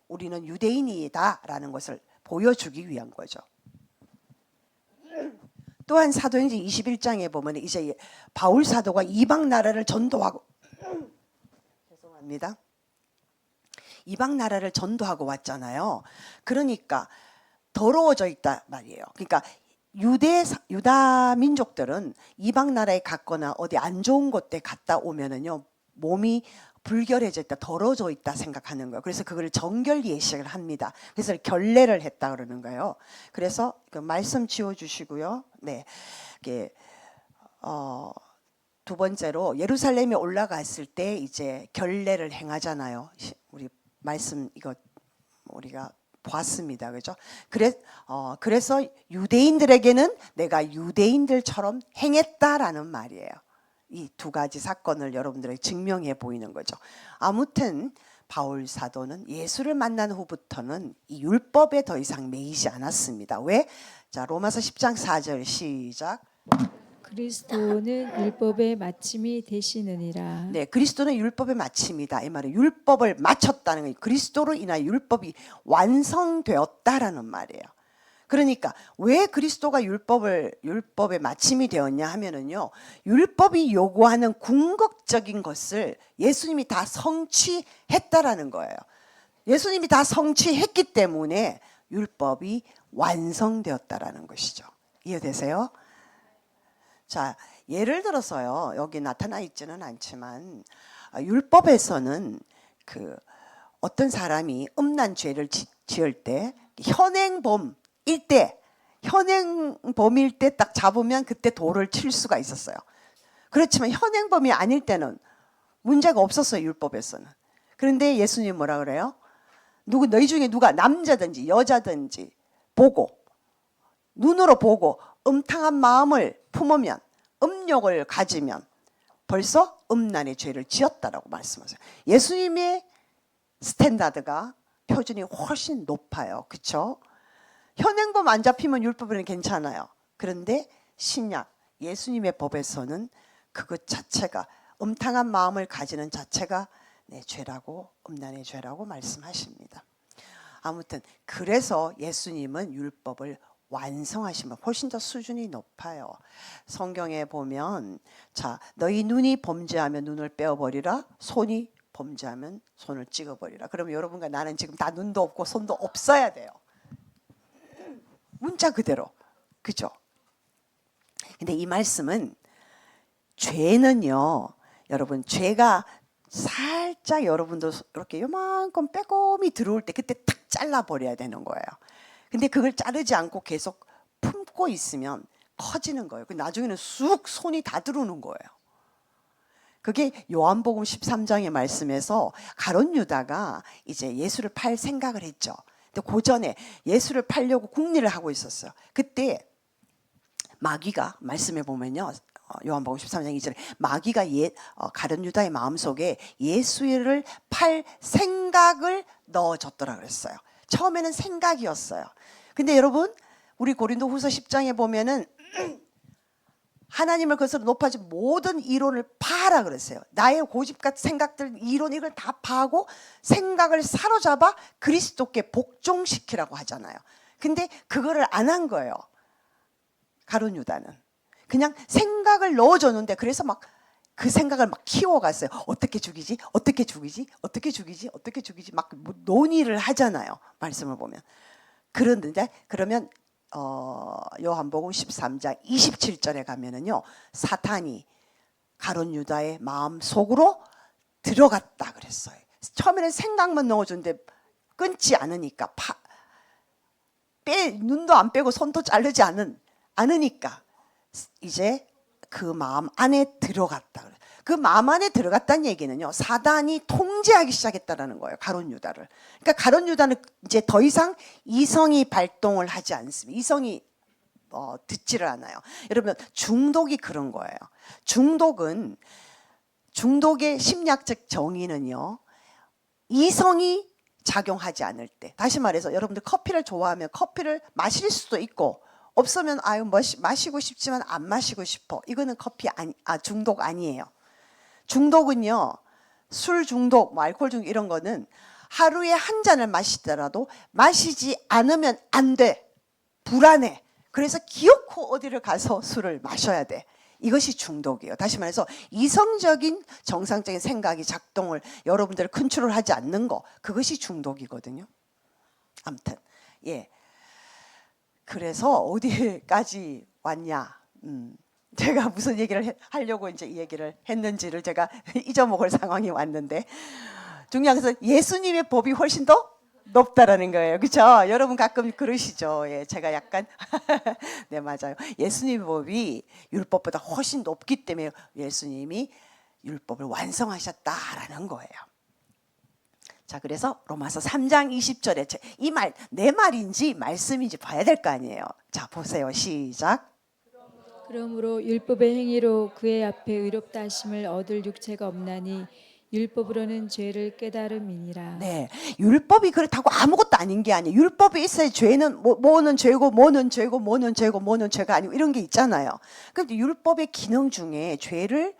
우리는 유대인이다라는 것을 보여주기 위한 거죠. 또한 사도행전 21장에 보면 이제 바울 사도가 이방 나라를 전도하고 죄송합니다. 이방 나라를 전도하고 왔잖아요. 그러니까 더러워져 있다 말이에요. 그러니까 유다 민족들은 이방 나라에 갔거나 어디 안 좋은 곳에 갔다 오면은요, 몸이 불결해져 있다, 더러워져 있다 생각하는 거예요. 그래서 그걸 정결 예식을 합니다. 그래서 결례를 했다 그러는 거예요. 그래서 그 말씀 지워주시고요. 네, 두 번째로 예루살렘에 올라갔을 때 이제 결례를 행하잖아요. 우리 말씀 이거 우리가 봤습니다, 그죠? 그래서 유대인들에게는 내가 유대인들처럼 행했다라는 말이에요. 이 두 가지 사건을 여러분들에게 증명해 보이는 거죠. 아무튼 바울 사도는 예수를 만난 후부터는 이 율법에 더 이상 매이지 않았습니다. 왜? 자, 로마서 10장 4절 시작. 그리스도는 율법의 마침이 되시느니라. 네, 그리스도는 율법의 마침이다. 이 말은 율법을 마쳤다는 거예요. 그리스도로 인하여 율법이 완성되었다라는 말이에요. 그러니까 왜 그리스도가 율법의 마침이 되었냐 하면은요, 율법이 요구하는 궁극적인 것을 예수님이 다 성취했다라는 거예요. 예수님이 다 성취했기 때문에 율법이 완성되었다라는 것이죠. 이해되세요? 자, 예를 들어서요, 여기 나타나 있지는 않지만 율법에서는 그 어떤 사람이 음란 죄를 지을 때 현행범일 때 딱 잡으면 그때 돌을 칠 수가 있었어요. 그렇지만 현행범이 아닐 때는 문제가 없었어요, 율법에서는. 그런데 예수님 뭐라 그래요? 너희 중에 누가 남자든지 여자든지 눈으로 보고 음탕한 마음을 품으면, 음욕을 가지면 벌써 음란의 죄를 지었다라고 말씀하세요. 예수님의 스탠다드가, 표준이 훨씬 높아요. 그렇죠? 현행범 안 잡히면 율법에는 괜찮아요. 그런데 신약 예수님의 법에서는 그것 자체가, 음탕한 마음을 가지는 자체가 죄라고, 음란의 죄라고 말씀하십니다. 아무튼 그래서 예수님은 율법을 완성하시면 훨씬 더 수준이 높아요. 성경에 보면, 자, 너희 눈이 범죄하면 눈을 빼어버리라, 손이 범죄하면 손을 찍어버리라. 그러면 여러분과 나는 지금 다 눈도 없고 손도 없어야 돼요. 문자 그대로, 그죠? 근데 이 말씀은 죄는요, 여러분, 죄가 살짝 여러분도 이렇게 요만큼 빼꼼히 들어올 때 그때 탁 잘라버려야 되는 거예요. 근데 그걸 자르지 않고 계속 품고 있으면 커지는 거예요. 나중에는 쑥 손이 다 들어오는 거예요. 그게 요한복음 13장의 말씀에서 가룟 유다가 이제 예수를 팔 생각을 했죠. 근데 그 전에 예수를 팔려고 궁리를 하고 있었어요. 그때 마귀가 말씀해 보면요. 요한복음 13장 2절에 마귀가 가룟 유다의 마음속에 예수를 팔 생각을 넣어줬더라 그랬어요. 처음에는 생각이었어요. 근데 여러분 우리 고린도후서 10장에 보면은 하나님을 그것으로 높아지 모든 이론을 파하라 그랬어요. 나의 고집같은 생각들, 이론 이걸 다 파하고 생각을 사로잡아 그리스도께 복종시키라고 하잖아요. 근데 그거를 안 한 거예요. 가룟 유다는 그냥 생각을 넣어줬는데 그래서 막 그 생각을 막 키워갔어요. 어떻게 죽이지? 어떻게 죽이지? 어떻게 죽이지? 어떻게 죽이지? 막 논의를 하잖아요. 말씀을 보면. 그런데 그러면 요한복음 13장 27절에 가면은요. 사탄이 가룟 유다의 마음 속으로 들어갔다 그랬어요. 처음에는 생각만 넣어줬는데 끊지 않으니까 눈도 안 빼고 손도 자르지 않으니까 이제 그 마음 안에 들어갔다. 그 마음 안에 들어갔다는 얘기는요. 사단이 통제하기 시작했다라는 거예요. 가룟 유다를. 그러니까 가룟 유다는 이제 더 이상 이성이 발동을 하지 않습니다. 이성이 듣지를 않아요. 여러분 중독이 그런 거예요. 중독의 심리학적 정의는요. 이성이 작용하지 않을 때. 다시 말해서 여러분들 커피를 좋아하면 커피를 마실 수도 있고 없으면 마시고 싶지만 안 마시고 싶어. 이거는 중독 아니에요. 중독은요. 술 중독, 알코올 중독 이런 거는 하루에 한 잔을 마시더라도 마시지 않으면 안 돼. 불안해. 그래서 기어코 어디를 가서 술을 마셔야 돼. 이것이 중독이에요. 다시 말해서 이성적인 정상적인 생각이 작동을 여러분들 컨트롤 하지 않는 거 그것이 중독이거든요. 아무튼 예. 그래서 어디까지 왔냐? 제가 무슨 얘기를 하려고 이제 이 얘기를 했는지를 제가 잊어먹을 상황이 왔는데 중요한 것은 예수님의 법이 훨씬 더 높다라는 거예요. 그렇죠? 여러분 가끔 그러시죠. 예, 제가 약간 네 맞아요. 예수님의 법이 율법보다 훨씬 높기 때문에 예수님이 율법을 완성하셨다라는 거예요. 자, 그래서 로마서 3장 20절에 이 말 내 말인지 말씀인지 봐야 될 거 아니에요. 자, 보세요. 시작. 그러므로 율법의 행위로 그의 앞에 의롭다 하심을 얻을 육체가 없나니 율법으로는 죄를 깨달음이니라. 네, 율법이 그렇다고 아무것도 아닌 게 아니에요. 율법이 있어야 죄는 뭐는 죄고 뭐는 죄고 뭐는 죄고 뭐는 죄가 아니고 이런 게 있잖아요. 그런데 율법의 기능 중에 죄를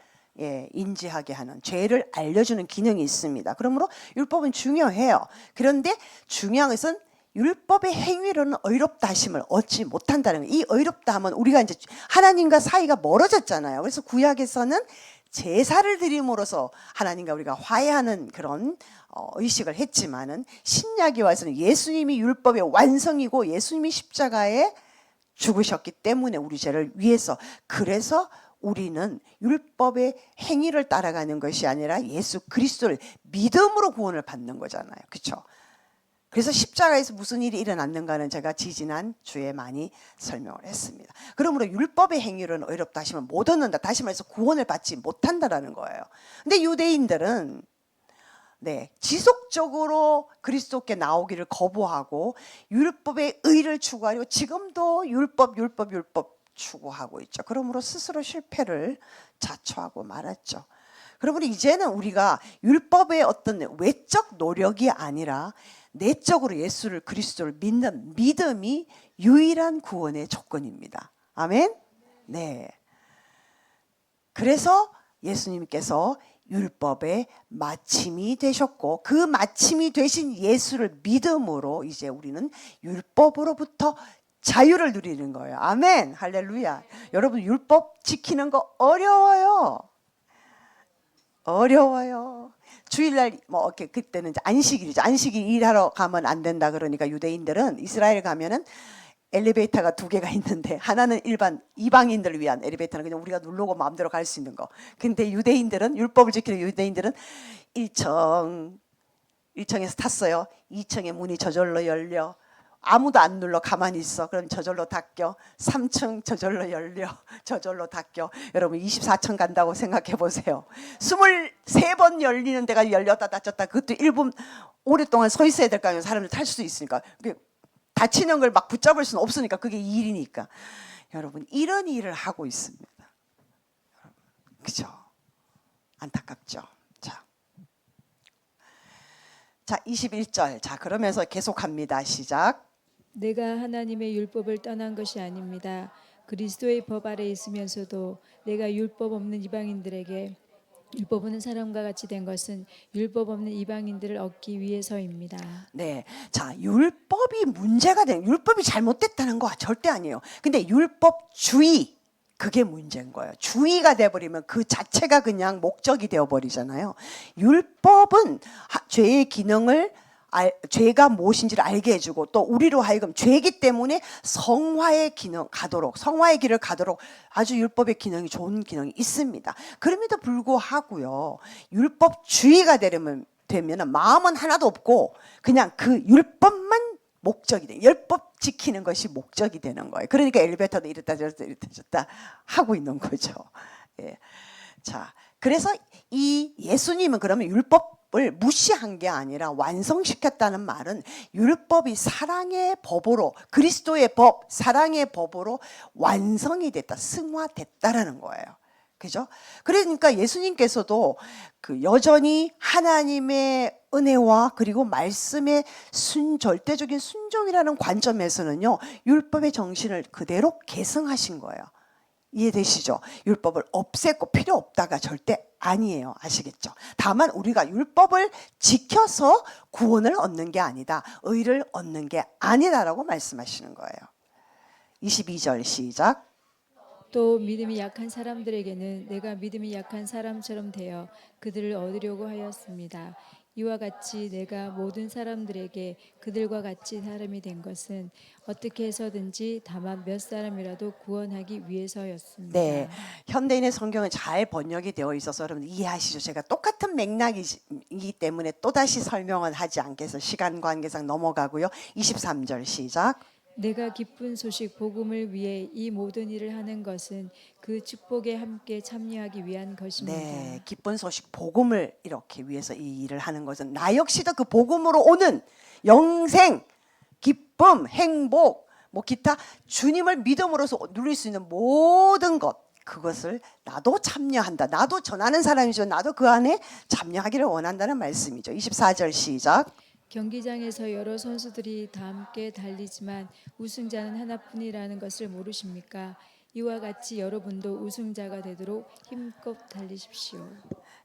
인지하게 하는, 죄를 알려주는 기능이 있습니다. 그러므로 율법은 중요해요. 그런데 중요한 것은 율법의 행위로는 의롭다 하심을 얻지 못한다는 거예요. 이 의롭다 하면 우리가 이제 하나님과 사이가 멀어졌잖아요. 그래서 구약에서는 제사를 드림으로써 하나님과 우리가 화해하는 그런 의식을 했지만은 신약에 와서는 예수님이 율법의 완성이고 예수님이 십자가에 죽으셨기 때문에 우리 죄를 위해서 그래서 우리는 율법의 행위를 따라가는 것이 아니라 예수 그리스도를 믿음으로 구원을 받는 거잖아요. 그렇죠? 그래서 십자가에서 무슨 일이 일어났는가는 제가 지지난 주에 많이 설명을 했습니다. 그러므로 율법의 행위로는 의롭다 하시면 못 얻는다. 다시 말해서 구원을 받지 못한다라는 거예요. 근데 유대인들은 지속적으로 그리스도께 나오기를 거부하고 율법의 의를 추구하려고 지금도 율법 추구하고 있죠. 그러므로 스스로 실패를 자초하고 말았죠. 그러므로 이제는 우리가 율법의 어떤 외적 노력이 아니라 내적으로 예수를 그리스도를 믿는 믿음이 유일한 구원의 조건입니다. 아멘. 네. 그래서 예수님께서 율법의 마침이 되셨고 그 마침이 되신 예수를 믿음으로 이제 우리는 율법으로부터 자유를 누리는 거예요. 아멘. 할렐루야. 여러분 율법 지키는 거 어려워요. 주일날 그때는 이제 안식일이죠. 안식일 일하러 가면 안 된다 그러니까 유대인들은 이스라엘 가면은 엘리베이터가 2개가 있는데 하나는 일반 이방인들을 위한 엘리베이터는 그냥 우리가 누르고 마음대로 갈 수 있는 거. 근데 유대인들은 율법을 지키는 유대인들은 1층에서 탔어요. 2층에 문이 저절로 열려. 아무도 안 눌러 가만히 있어. 그럼 저절로 닫혀. 3층 저절로 열려. 저절로 닫혀. 여러분 24층 간다고 생각해 보세요. 23번 열리는 데가 열렸다 닫혔다. 그것도 1분 오랫동안 서 있어야 될 거 아니에요. 사람들 탈 수 있으니까. 다치는 걸 막 붙잡을 수는 없으니까 그게 일이니까. 여러분 이런 일을 하고 있습니다. 그죠? 안타깝죠. 자 21절. 자 그러면서 계속합니다. 시작. 내가 하나님의 율법을 떠난 것이 아닙니다. 그리스도의 법 아래 있으면서도 내가 율법 없는 이방인들에게 율법 없는 사람과 같이 된 것은 율법 없는 이방인들을 얻기 위해서입니다. 네, 자 율법이 문제가 된, 율법이 잘못됐다는 거 절대 아니에요. 근데 율법주의, 그게 문제인 거예요. 주의가 돼버리면 그 자체가 그냥 목적이 되어버리잖아요. 율법은 죄의 기능을 죄가 무엇인지를 알게 해주고 또 우리로 하여금 죄이기 때문에 성화의 길을 가도록 아주 율법의 기능이 좋은 기능이 있습니다. 그럼에도 불구하고요, 율법주의가 되면 마음은 하나도 없고 그냥 그 율법만 목적이 돼. 율법 지키는 것이 목적이 되는 거예요. 그러니까 엘리베이터도 이랬다 저랬다 하고 있는 거죠. 예. 자, 그래서 이 예수님은 그러면 율법을 무시한 게 아니라 완성시켰다는 말은 율법이 사랑의 법으로, 그리스도의 법, 사랑의 법으로 완성이 됐다, 승화됐다라는 거예요. 그죠? 그러니까 예수님께서도 그 여전히 하나님의 은혜와 그리고 말씀의 절대적인 순종이라는 관점에서는요, 율법의 정신을 그대로 계승하신 거예요. 이해되시죠? 율법을 없앴고 필요 없다가 절대 아니에요. 아시겠죠? 다만 우리가 율법을 지켜서 구원을 얻는 게 아니다, 의를 얻는 게 아니다라고 말씀하시는 거예요. 22절 시작. 또 믿음이 약한 사람들에게는 내가 믿음이 약한 사람처럼 되어 그들을 얻으려고 하였습니다. 이와 같이 내가 모든 사람들에게 그들과 같이 사람이 된 것은 어떻게 해서든지 다만 몇 사람이라도 구원하기 위해서였습니다. 네, 현대인의 성경은 잘 번역이 되어 있어서 여러분 이해하시죠? 제가 똑같은 맥락이기 때문에 또다시 설명은 하지 않겠어서 시간 관계상 넘어가고요. 23절 시작. 내가 기쁜 소식 복음을 위해 이 모든 일을 하는 것은 그 축복에 함께 참여하기 위한 것입니다. 네, 기쁜 소식 복음을 이렇게 위해서 이 일을 하는 것은 나 역시도 그 복음으로 오는 영생, 기쁨, 행복, 뭐 기타 주님을 믿음으로써 누릴 수 있는 모든 것, 그것을 나도 참여한다. 나도 전하는 사람이죠. 나도 그 안에 참여하기를 원한다는 말씀이죠. 24절 시작. 경기장에서 여러 선수들이 다 함께 달리지만 우승자는 하나뿐이라는 것을 모르십니까? 이와 같이 여러분도 우승자가 되도록 힘껏 달리십시오.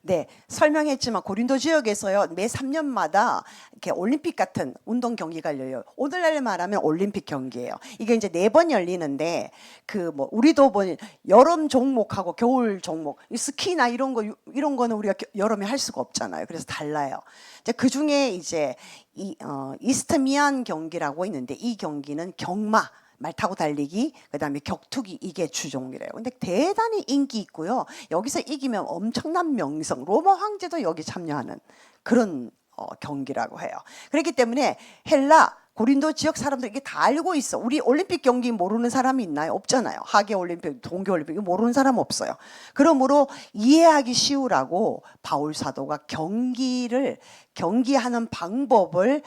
네, 설명했지만 고린도 지역에서요, 매 3년마다 이렇게 올림픽 같은 운동 경기가 열려요. 오늘날 말하면 올림픽 경기예요. 이게 이제 4번 열리는데 그 뭐 우리도 뭐 여름 종목하고 겨울 종목, 스키나 이런 거는 우리가 여름에 할 수가 없잖아요. 그래서 달라요. 이제 그 중에 이제 이스트미안 경기라고 있는데 이 경기는 경마, 말 타고 달리기, 그다음에 격투기, 이게 주종이래요. 근데 대단히 인기 있고요. 여기서 이기면 엄청난 명성, 로마 황제도 여기 참여하는 그런 경기라고 해요. 그렇기 때문에 헬라, 고린도 지역 사람들 이게 다 알고 있어. 우리 올림픽 경기 모르는 사람이 있나요? 없잖아요. 하계 올림픽, 동계 올림픽 모르는 사람 없어요. 그러므로 이해하기 쉬우라고 바울 사도가 경기하는 방법을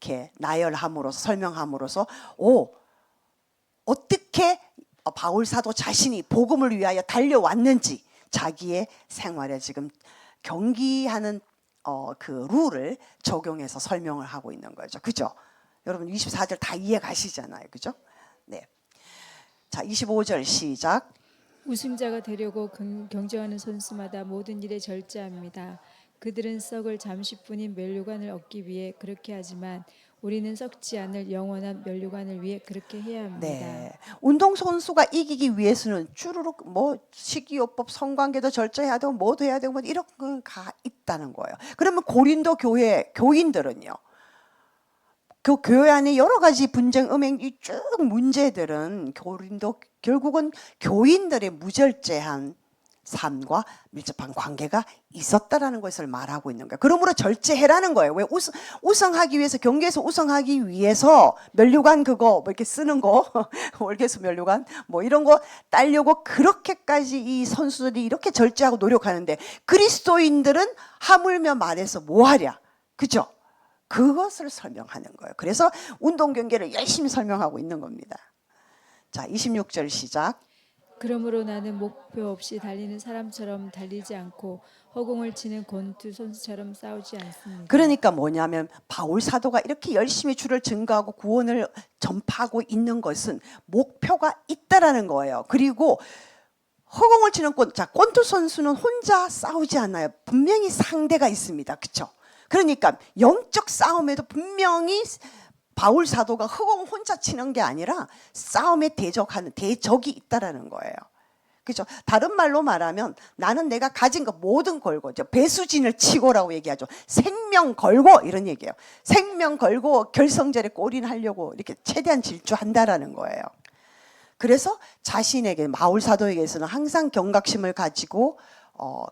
이렇게 나열함으로써, 설명함으로써 어떻게 바울 사도 자신이 복음을 위하여 달려왔는지 자기의 생활에 지금 경기하는 그 룰을 적용해서 설명을 하고 있는 거죠. 그죠? 여러분 24절 다 이해 가시잖아요. 그죠? 네. 자, 25절 시작. 우승자가 되려고 경쟁하는 선수마다 모든 일에 절제합니다. 그들은 썩을 잠시뿐인 면류관을 얻기 위해 그렇게 하지만 우리는 썩지 않을 영원한 면류관을 위해 그렇게 해야 합니다. 네, 운동선수가 이기기 위해서는 주르륵 뭐 식이요법, 성관계도 절제해야 되고 뭐도 해야 되고 뭐 이런 거 있다는 거예요. 그러면 고린도 교회 교인들은요, 그 교회 안에 여러 가지 분쟁, 음행, 이 쭉 문제들은 결국은 교인들의 무절제한 삶과 밀접한 관계가 있었다라는 것을 말하고 있는 거예요. 그러므로 절제해라는 거예요. 왜 우승하기 위해서, 경기에서 우승하기 위해서 면류관 그거 뭐 이렇게 쓰는 거 월계수 면류관 뭐 이런 거 따려고 그렇게까지 이 선수들이 이렇게 절제하고 노력하는데 그리스도인들은 하물며 말해서 뭐 하랴, 그죠? 그것을 설명하는 거예요. 그래서 운동 경기를 열심히 설명하고 있는 겁니다. 자, 26절 시작. 그러므로 나는 목표 없이 달리는 사람처럼 달리지 않고 허공을 치는 권투 선수처럼 싸우지 않습니다. 그러니까 뭐냐면 바울 사도가 이렇게 열심히 주를 증거하고 구원을 전파하고 있는 것은 목표가 있다라는 거예요. 그리고 허공을 치는 권투 선수는 혼자 싸우지 않아요. 분명히 상대가 있습니다. 그렇죠? 그러니까 영적 싸움에도 분명히 바울 사도가 허공 혼자 치는 게 아니라 싸움에 대적하는 대적이 있다라는 거예요. 그렇죠? 다른 말로 말하면 나는 내가 가진 거 모든 걸고, 배수진을 치고라고 얘기하죠. 생명 걸고 이런 얘기예요. 생명 걸고 결성전에 골인하려고 이렇게 최대한 질주한다라는 거예요. 그래서 자신에게 바울 사도에게서는 항상 경각심을 가지고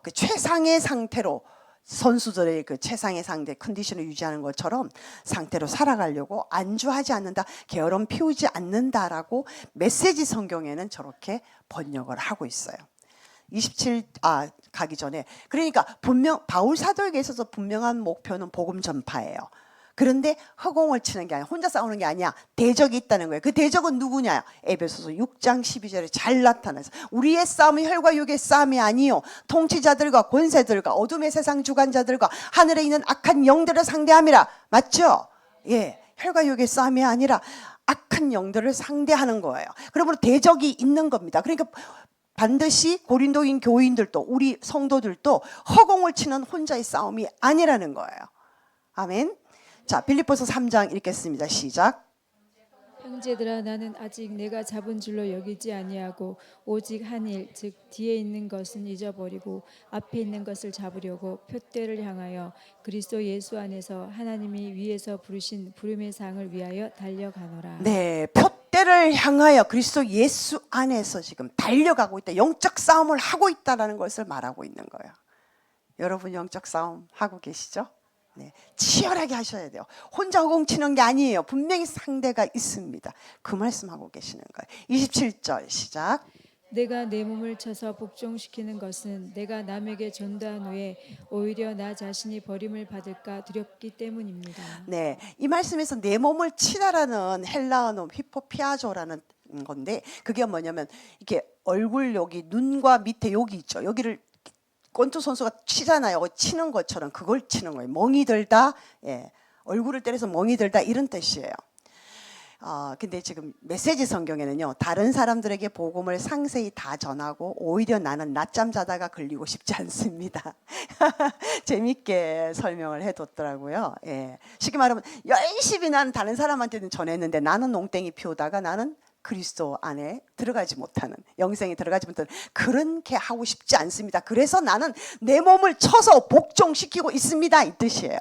그 최상의 상태로 선수들의 그 최상의 상태 컨디션을 유지하는 것처럼 상태로 살아가려고 안주하지 않는다, 게으름 피우지 않는다라고 메시지 성경에는 저렇게 번역을 하고 있어요. 27 가기 전에 그러니까 분명 바울 사도에게 있어서 분명한 목표는 복음 전파예요. 그런데 허공을 치는 게 아니야. 혼자 싸우는 게 아니야. 대적이 있다는 거예요. 그 대적은 누구냐? 에베소서 6장 12절에 잘 나타나서 우리의 싸움은 혈과 육의 싸움이 아니요 통치자들과 권세들과 어둠의 세상 주관자들과 하늘에 있는 악한 영들을 상대함이라. 맞죠? 예, 혈과 육의 싸움이 아니라 악한 영들을 상대하는 거예요. 그러므로 대적이 있는 겁니다. 그러니까 반드시 고린도인 교인들도 우리 성도들도 허공을 치는 혼자의 싸움이 아니라는 거예요. 아멘. 자, 빌립보서 3장 읽겠습니다. 시작. 형제들아, 나는 아직 내가 잡은 줄로 여기지 아니하고 오직 한 일, 즉 뒤에 있는 것은 잊어버리고 앞에 있는 것을 잡으려고 표대를 향하여 그리스도 예수 안에서 하나님이 위에서 부르신 부름의 상을 위하여 달려가노라. 네, 표대를 향하여 그리스도 예수 안에서 지금 달려가고 있다. 영적 싸움을 하고 있다라는 것을 말하고 있는 거예요. 여러분 영적 싸움 하고 계시죠? 네, 치열하게 하셔야 돼요. 혼자 허공치는 게 아니에요. 분명히 상대가 있습니다. 그 말씀하고 계시는 거예요. 27절 시작. 내가 내 몸을 쳐서 복종시키는 것은 내가 남에게 전도한 후에 오히려 나 자신이 버림을 받을까 두렵기 때문입니다. 네, 이 말씀에서 내 몸을 치다라는 헬라어는 히포피아조라는 건데 그게 뭐냐면 이렇게 얼굴 여기 눈과 밑에 여기 있죠. 여기를 권투 선수가 치잖아요. 치는 것처럼 그걸 치는 거예요. 멍이 들다, 예, 얼굴을 때려서 멍이 들다 이런 뜻이에요. 근데 지금 메시지 성경에는요, 다른 사람들에게 복음을 상세히 다 전하고 오히려 나는 낮잠 자다가 걸리고 싶지 않습니다. 재밌게 설명을 해뒀더라고요. 예. 쉽게 말하면 열심히 나는 다른 사람한테는 전했는데 나는 농땡이 피우다가 나는 그리스도 안에 들어가지 못하는, 영생에 들어가지 못하는 그렇게 하고 싶지 않습니다. 그래서 나는 내 몸을 쳐서 복종시키고 있습니다. 이 뜻이에요.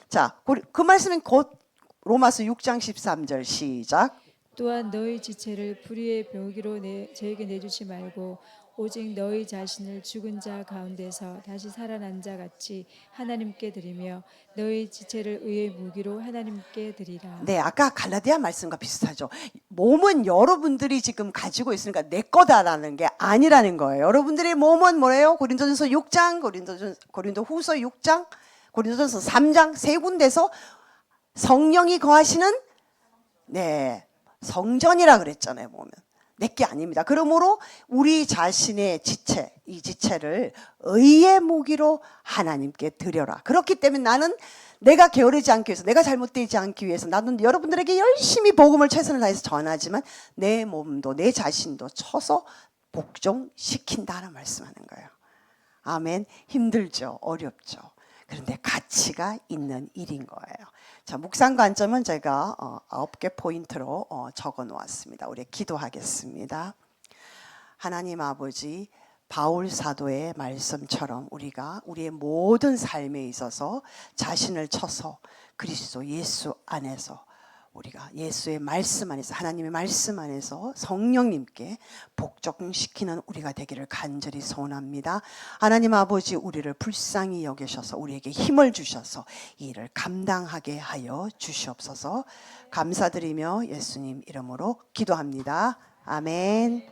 자, 그 말씀은 곧 로마서 6장 13절 시작. 또한 너희 지체를 불의의 묘기로 저에게 내주지 말고 오직 너희 자신을 죽은 자 가운데서 다시 살아난 자 같이 하나님께 드리며 너희 지체를 의의 무기로 하나님께 드리라. 네, 아까 갈라디아 말씀과 비슷하죠. 몸은 여러분들이 지금 가지고 있으니까 내 거다라는 게 아니라는 거예요. 여러분들의 몸은 뭐래요? 고린도전서 6장, 고린도후서 6장, 고린도전서 3장 세 군데서 성령이 거하시는, 네, 성전이라 그랬잖아요. 보면 내게 아닙니다. 그러므로 우리 자신의 지체, 이 지체를 의의 무기로 하나님께 드려라. 그렇기 때문에 나는 내가 게으르지 않기 위해서, 내가 잘못되지 않기 위해서 나는 여러분들에게 열심히 복음을 최선을 다해서 전하지만 내 몸도 내 자신도 쳐서 복종시킨다는 말씀하는 거예요. 아멘. 힘들죠. 어렵죠. 그런데 가치가 있는 일인 거예요. 자, 묵상 관점은 제가 9개 포인트로 적어 놓았습니다. 우리 기도하겠습니다. 하나님 아버지, 바울 사도의 말씀처럼 우리가 우리의 모든 삶에 있어서 자신을 쳐서 그리스도 예수 안에서, 우리가 예수의 말씀 안에서, 하나님의 말씀 안에서 성령님께 복종시키는 우리가 되기를 간절히 소원합니다. 하나님 아버지, 우리를 불쌍히 여기셔서 우리에게 힘을 주셔서 이 일을 감당하게 하여 주시옵소서. 감사드리며 예수님 이름으로 기도합니다. 아멘.